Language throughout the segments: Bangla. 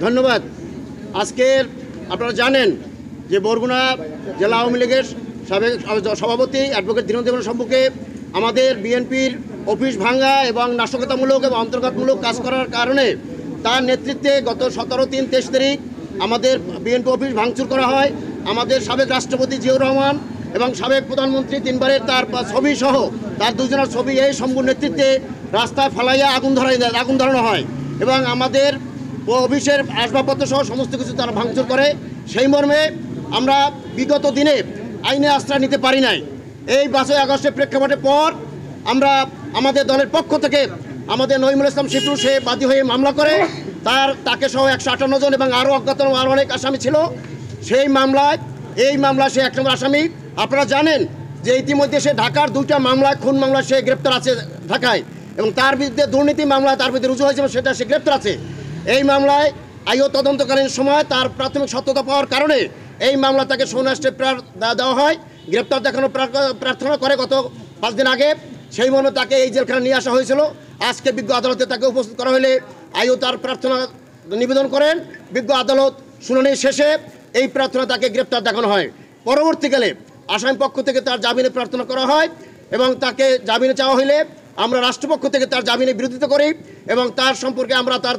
ধন্যবাদ। আজকের আপনারা জানেন যে বরগুনা জেলা আওয়ামী লীগের সাবেক সভাপতি অ্যাডভোকেট দীনবন্ধু সম্মুখে আমাদের বিএনপির অফিস ভাঙ্গা এবং নাশকতামূলক এবং অন্তর্ঘাতমূলক কাজ করার কারণে তার নেতৃত্বে গত 17-3-23 তারিখ আমাদের বিএনপি অফিস ভাঙচুর করা হয়। আমাদের সাবেক রাষ্ট্রপতি জিয়াউর রহমান এবং সাবেক প্রধানমন্ত্রী তিনবারের তার ছবি সহ তার দুজনের ছবি এই সম্পূর্ণ নেতৃত্বে রাস্তায় ফালাইয়া আগুন ধরানো হয় এবং আমাদের অফিসের আসবাবপত্র সহ সমস্ত কিছু তারা ভাঙচুর করে। সেই মর্মে আমরা বিগত দিনে আইনে আশ্রয় নিতে পারি নাই। এই 5 আগস্টের প্রেক্ষাপটের পর আমরা আমাদের দলের পক্ষ থেকে আমাদের নঈমুল ইসলাম শিপু সে বাদী হয়ে মামলা করে তাকে সহ 158 জন এবং আরও অজ্ঞাত আরও অনেক আসামি ছিল। সেই মামলায় সে 1 নম্বর আসামি। আপনারা জানেন যে ইতিমধ্যে সে ঢাকার 2টা মামলায় খুন মামলায় সে গ্রেপ্তার আছে ঢাকায় এবং তার বিরুদ্ধে দুর্নীতি মামলা তার বিরুদ্ধে রুজু হয়েছে সেটা সে গ্রেপ্তার আছে। এই মামলায় আইও তদন্তকালীন সময় তার প্রাথমিক সত্যতা পাওয়ার কারণে এই মামলা তাকে সৌরাষ্ট্রে দেওয়া হয়। গ্রেপ্তার দেখানো প্রার্থনা করে গত 5 দিন আগে। সেই মর্মে তাকে এই জেলখানা নিয়ে আসা হয়েছিল। আজকে বিজ্ঞ আদালতে তাকে উপস্থিত করা হলে আইও তার প্রার্থনা নিবেদন করেন। বিজ্ঞ আদালত শুনানি শেষে এই প্রার্থনা তাকে গ্রেপ্তার দেখানো হয়। পরবর্তীকালে আসামি পক্ষ থেকে তার জামিনে প্রার্থনা করা হয় এবং তাকে জামিনে চাওয়া হলে আমরা রাষ্ট্রপক্ষ থেকে তার জামিনের বিরোধিতা করি এবং তার সম্পর্কে আমরা তার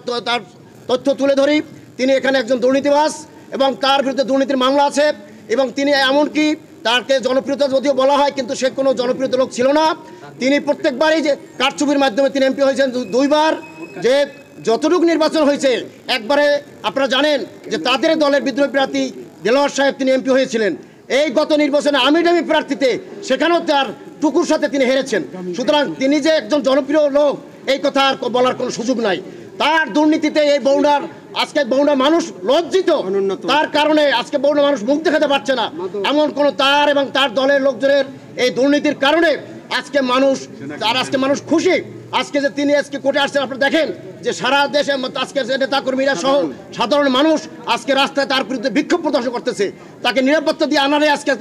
তথ্য তুলে ধরি। তিনি এখানে একজন দুর্নীতিবাজ এবং তার বিরুদ্ধে দুর্নীতির মামলা আছে এবং তিনি এমনকি তাকে জনপ্রিয়তা যদিও বলা হয় কিন্তু সে কোনো জনপ্রিয় লোক ছিল না। তিনি প্রত্যেকবারই যে কারচুপির মাধ্যমে তিনি এমপি হয়েছেন 2বার। যে যতটুকু নির্বাচন হয়েছে একবারে আপনারা জানেন যে তাদের দলের বিদ্রোহী প্রার্থী দেলোয়ার সাহেব তিনি এমপি হয়েছিলেন। এই গত নির্বাচনে আমিডামি প্রার্থীতে সেখানেও তার টুকুর সাথে তিনি হেরেছেন। সুতরাং তিনি যে একজন জনপ্রিয় লোক এই কথা আর বলার কোনো সুযোগ নাই। তার দুর্নীতিতে এই বগুড়ার আজকে বগুড়া মানুষ লজ্জিত। তার কারণে আজকে বগুড়া মানুষ মুখ দেখাতে পারছে না। এমন কোনো তার এবং তার দলের লোকজনের এই দুর্নীতির কারণে আজকে মানুষ খুশি। আজকে যে তিনি আজকে কোর্টে আসছেন আপনারা দেখেন যে সারা দেশে আজকে নেতাকর্মীরা সহ সাধারণ মানুষ আজকে রাস্তায় তার বিরুদ্ধে বিক্ষোভ প্রদর্শন করতেছে। তাকে নিরাপত্তা দিয়ে আনারে আজকে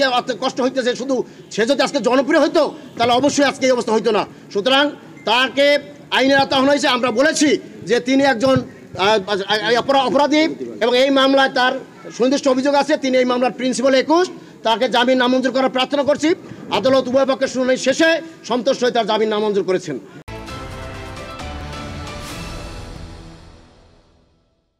কষ্ট হইতেছে। শুধু সে যদি আজকে জনপ্রিয় হইতো তাহলে অবশ্যই আজকে এই অবস্থা হইতো না। সুতরাং তাকে আইনের আওতায় হয়েছে। আমরা বলেছি যে তিনি একজন অপরাধী এবং এই মামলায় তার সুনির্দিষ্ট অভিযোগ আছে। তিনি এই মামলার প্রিন্সিপাল 21 তাকে জামিন নামঞ্জুর করার প্রার্থনা করছি। আদালত উভয় পক্ষের শুনানি শেষে সন্তুষ্ট হয়ে তার জামিন নামঞ্জুর করেছেন।